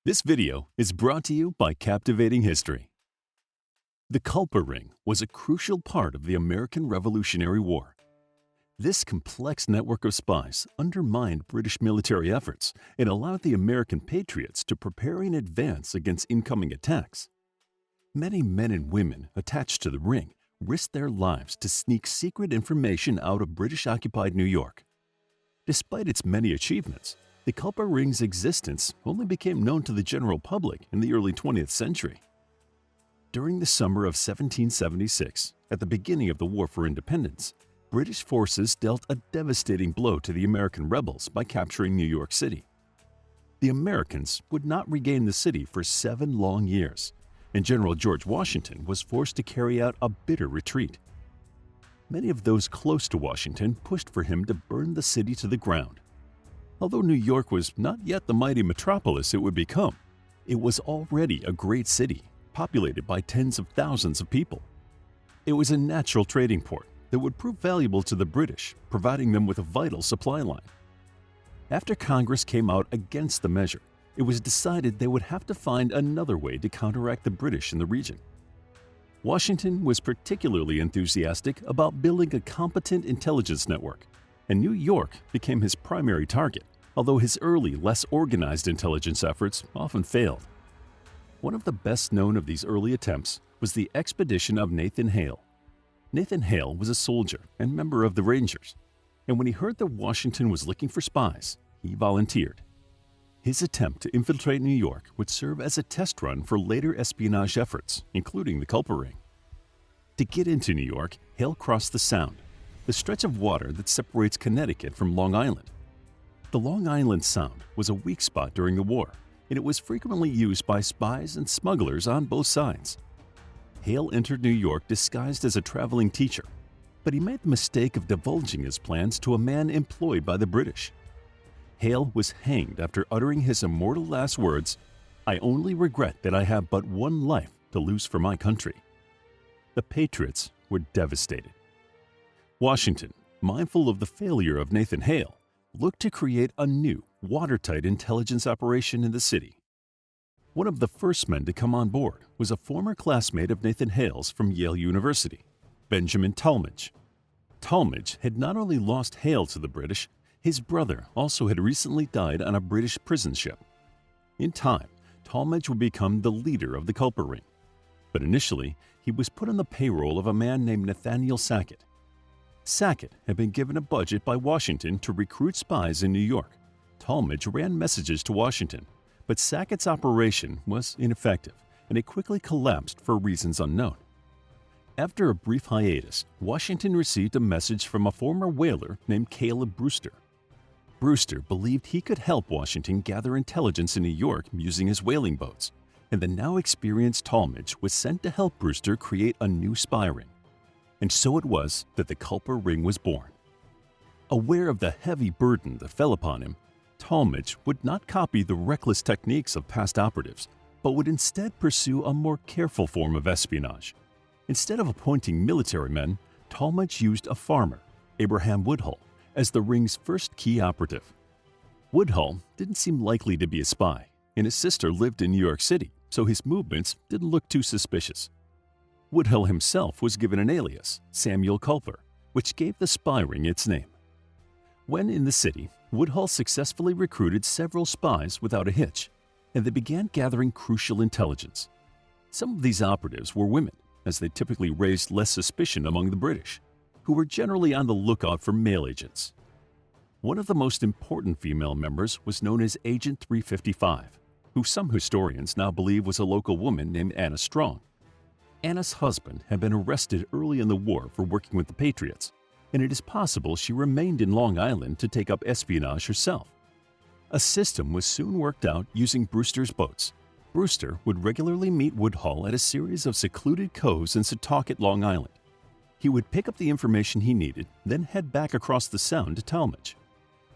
This video is brought to you by Captivating History. The Culper Ring was a crucial part of the American Revolutionary War. This complex network of spies undermined British military efforts and allowed the American patriots to prepare in advance against incoming attacks. Many men and women attached to the ring risked their lives to sneak secret information out of British-occupied New York. Despite its many achievements, the Culper Ring's existence only became known to the general public in the early 20th century. During the summer of 1776, at the beginning of the War for Independence, British forces dealt a devastating blow to the American rebels by capturing New York City. The Americans would not regain the city for 7 long years, and General George Washington was forced to carry out a bitter retreat. Many of those close to Washington pushed for him to burn the city to the ground. Although New York was not yet the mighty metropolis it would become, it was already a great city, populated by tens of thousands of people. It was a natural trading port that would prove valuable to the British, providing them with a vital supply line. After Congress came out against the measure, it was decided they would have to find another way to counteract the British in the region. Washington was particularly enthusiastic about building a competent intelligence network, and New York became his primary target, although his early, less organized intelligence efforts often failed. One of the best known of these early attempts was the expedition of Nathan Hale. Nathan Hale was a soldier and member of the Rangers, and when he heard that Washington was looking for spies, he volunteered. His attempt to infiltrate New York would serve as a test run for later espionage efforts, including the Culper Ring. To get into New York, Hale crossed the Sound, the stretch of water that separates Connecticut from Long Island. The Long Island Sound was a weak spot during the war, and it was frequently used by spies and smugglers on both sides. Hale entered New York disguised as a traveling teacher, but he made the mistake of divulging his plans to a man employed by the British. Hale was hanged after uttering his immortal last words, "I only regret that I have but one life to lose for my country." The Patriots were devastated. Washington, mindful of the failure of Nathan Hale, looked to create a new, watertight intelligence operation in the city. One of the first men to come on board was a former classmate of Nathan Hale's from Yale University, Benjamin Talmadge. Talmadge had not only lost Hale to the British, his brother also had recently died on a British prison ship. In time, Talmadge would become the leader of the Culper Ring. But initially, he was put on the payroll of a man named Nathaniel Sackett. Sackett had been given a budget by Washington to recruit spies in New York. Talmadge ran messages to Washington, but Sackett's operation was ineffective, and it quickly collapsed for reasons unknown. After a brief hiatus, Washington received a message from a former whaler named Caleb Brewster. Brewster believed he could help Washington gather intelligence in New York using his whaling boats, and the now experienced Talmadge was sent to help Brewster create a new spy ring. And so it was that the Culper Ring was born. Aware of the heavy burden that fell upon him, Talmadge would not copy the reckless techniques of past operatives, but would instead pursue a more careful form of espionage. Instead of appointing military men, Talmadge used a farmer, Abraham Woodhull, as the ring's first key operative. Woodhull didn't seem likely to be a spy, and his sister lived in New York City, so his movements didn't look too suspicious. Woodhull himself was given an alias, Samuel Culper, which gave the spy ring its name. When in the city, Woodhull successfully recruited several spies without a hitch, and they began gathering crucial intelligence. Some of these operatives were women, as they typically raised less suspicion among the British, who were generally on the lookout for male agents. One of the most important female members was known as Agent 355, who some historians now believe was a local woman named Anna Strong. Anna's husband had been arrested early in the war for working with the Patriots, and it is possible she remained in Long Island to take up espionage herself. A system was soon worked out using Brewster's boats. Brewster would regularly meet Woodhull at a series of secluded coves in Setauket, Long Island. He would pick up the information he needed, then head back across the Sound to Talmadge.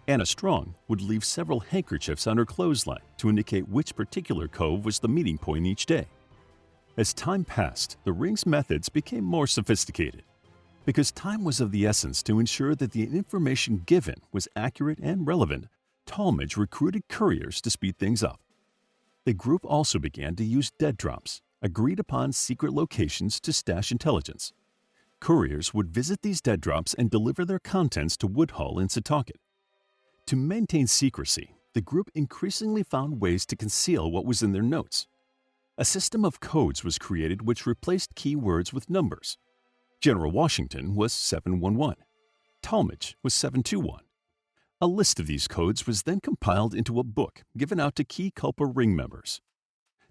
Anna Strong would leave several handkerchiefs on her clothesline to indicate which particular cove was the meeting point each day. As time passed, the ring's methods became more sophisticated. Because time was of the essence to ensure that the information given was accurate and relevant, Talmadge recruited couriers to speed things up. The group also began to use dead drops, agreed-upon secret locations to stash intelligence. Couriers would visit these dead drops and deliver their contents to Woodhull in Setauket. To maintain secrecy, the group increasingly found ways to conceal what was in their notes. A system of codes was created which replaced keywords with numbers. General Washington was 711. Talmadge was 721. A list of these codes was then compiled into a book given out to key Culper Ring members.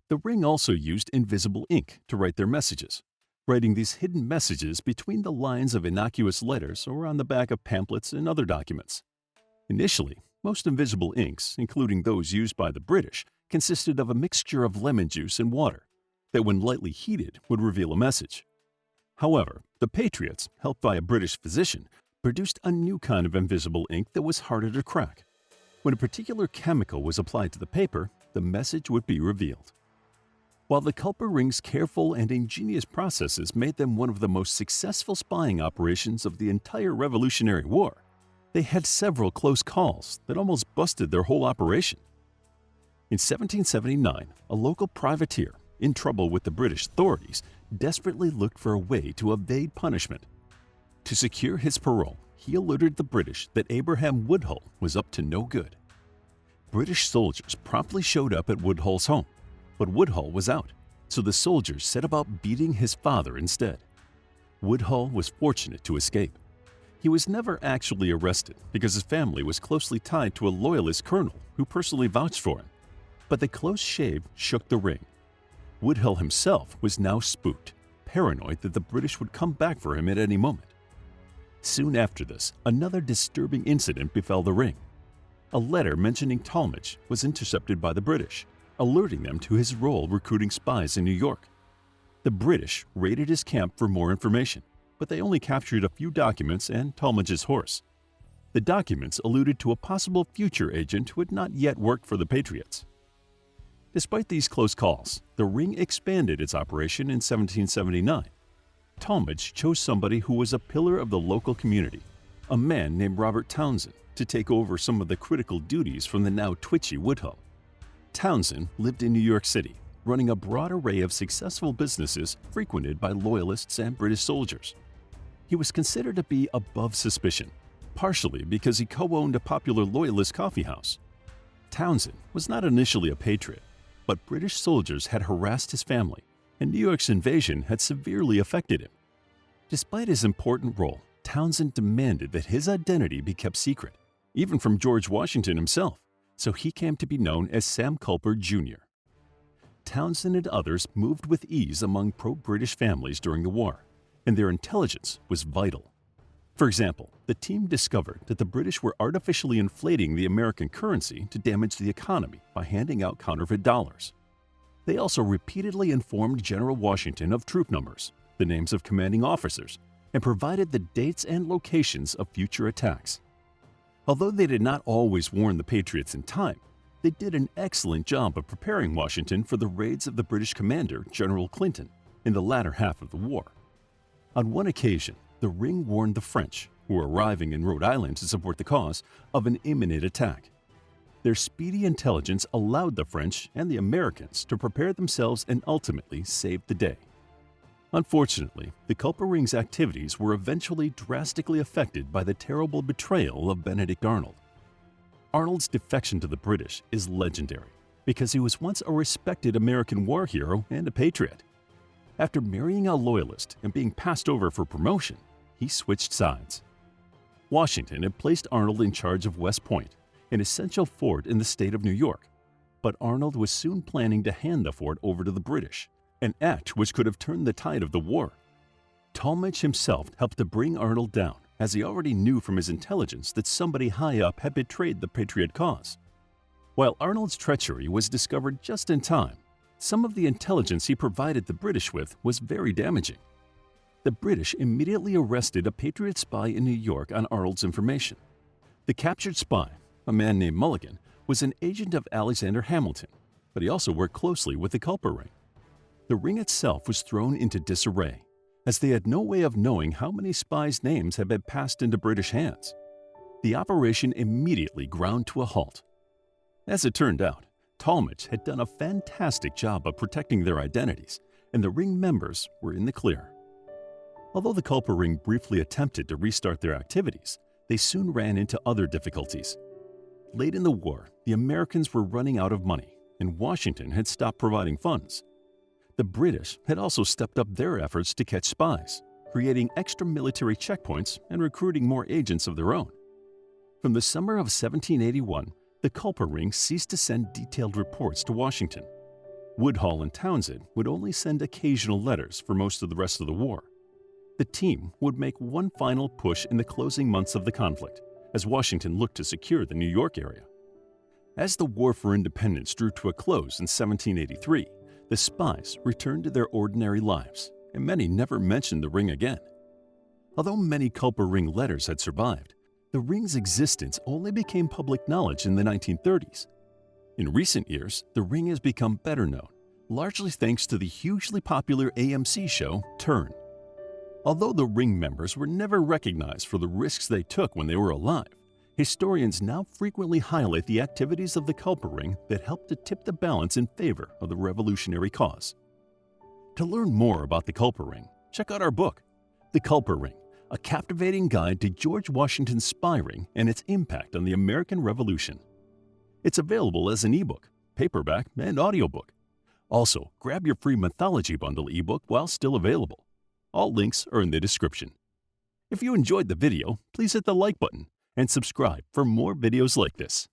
The Ring also used invisible ink to write their messages, writing these hidden messages between the lines of innocuous letters or on the back of pamphlets and other documents. Initially, most invisible inks, including those used by the British, consisted of a mixture of lemon juice and water that, when lightly heated, would reveal a message. However, the Patriots, helped by a British physician, produced a new kind of invisible ink that was harder to crack. When a particular chemical was applied to the paper, the message would be revealed. While the Culper Ring's careful and ingenious processes made them one of the most successful spying operations of the entire Revolutionary War, they had several close calls that almost busted their whole operation. In 1779, a local privateer, in trouble with the British authorities, desperately looked for a way to evade punishment. To secure his parole, he alerted the British that Abraham Woodhull was up to no good. British soldiers promptly showed up at Woodhull's home, but Woodhull was out, so the soldiers set about beating his father instead. Woodhull was fortunate to escape. He was never actually arrested because his family was closely tied to a loyalist colonel who personally vouched for him. But the close shave shook the ring. Woodhull himself was now spooked, paranoid that the British would come back for him at any moment. Soon after this, another disturbing incident befell the Ring. A letter mentioning Talmadge was intercepted by the British, alerting them to his role recruiting spies in New York. The British raided his camp for more information, but they only captured a few documents and Talmadge's horse. The documents alluded to a possible future agent who had not yet worked for the Patriots. Despite these close calls, the Ring expanded its operation in 1779. Talmadge chose somebody who was a pillar of the local community, a man named Robert Townsend, to take over some of the critical duties from the now twitchy Woodhull. Townsend lived in New York City, running a broad array of successful businesses frequented by Loyalists and British soldiers. He was considered to be above suspicion, partially because he co-owned a popular Loyalist coffeehouse. Townsend was not initially a patriot, but British soldiers had harassed his family, and New York's invasion had severely affected him. Despite his important role, Townsend demanded that his identity be kept secret, even from George Washington himself, so he came to be known as Sam Culper Jr. Townsend and others moved with ease among pro-British families during the war, and their intelligence was vital. For example, the team discovered that the British were artificially inflating the American currency to damage the economy by handing out counterfeit dollars. They also repeatedly informed General Washington of troop numbers, the names of commanding officers, and provided the dates and locations of future attacks. Although they did not always warn the Patriots in time, they did an excellent job of preparing Washington for the raids of the British commander, General Clinton, in the latter half of the war. On one occasion, the Ring warned the French, who were arriving in Rhode Island to support the cause, of an imminent attack. Their speedy intelligence allowed the French and the Americans to prepare themselves and ultimately save the day. Unfortunately, the Culper Ring's activities were eventually drastically affected by the terrible betrayal of Benedict Arnold. Arnold's defection to the British is legendary because he was once a respected American war hero and a patriot. After marrying a loyalist and being passed over for promotion, he switched sides. Washington had placed Arnold in charge of West Point, an essential fort in the state of New York, but Arnold was soon planning to hand the fort over to the British, an act which could have turned the tide of the war. Talmadge himself helped to bring Arnold down, as he already knew from his intelligence that somebody high up had betrayed the Patriot cause. While Arnold's treachery was discovered just in time, some of the intelligence he provided the British with was very damaging. The British immediately arrested a Patriot spy in New York on Arnold's information. The captured spy, a man named Mulligan, was an agent of Alexander Hamilton, but he also worked closely with the Culper Ring. The Ring itself was thrown into disarray, as they had no way of knowing how many spies' names had been passed into British hands. The operation immediately ground to a halt. As it turned out, Talmadge had done a fantastic job of protecting their identities, and the Ring members were in the clear. Although the Culper Ring briefly attempted to restart their activities, they soon ran into other difficulties. Late in the war, the Americans were running out of money, and Washington had stopped providing funds. The British had also stepped up their efforts to catch spies, creating extra military checkpoints and recruiting more agents of their own. From the summer of 1781, the Culper Ring ceased to send detailed reports to Washington. Woodhull and Townsend would only send occasional letters for most of the rest of the war. The team would make one final push in the closing months of the conflict, as Washington looked to secure the New York area. As the War for Independence drew to a close in 1783, the spies returned to their ordinary lives, and many never mentioned the Ring again. Although many Culper Ring letters had survived, the Ring's existence only became public knowledge in the 1930s. In recent years, the Ring has become better known, largely thanks to the hugely popular AMC show Turn. Although the Ring members were never recognized for the risks they took when they were alive, historians now frequently highlight the activities of the Culper Ring that helped to tip the balance in favor of the revolutionary cause. To learn more about the Culper Ring, check out our book, The Culper Ring, a captivating guide to George Washington's spy ring and its impact on the American Revolution. It's available as an ebook, paperback, and audiobook. Also, grab your free Mythology Bundle ebook while still available. All links are in the description. If you enjoyed the video, please hit the like button and subscribe for more videos like this.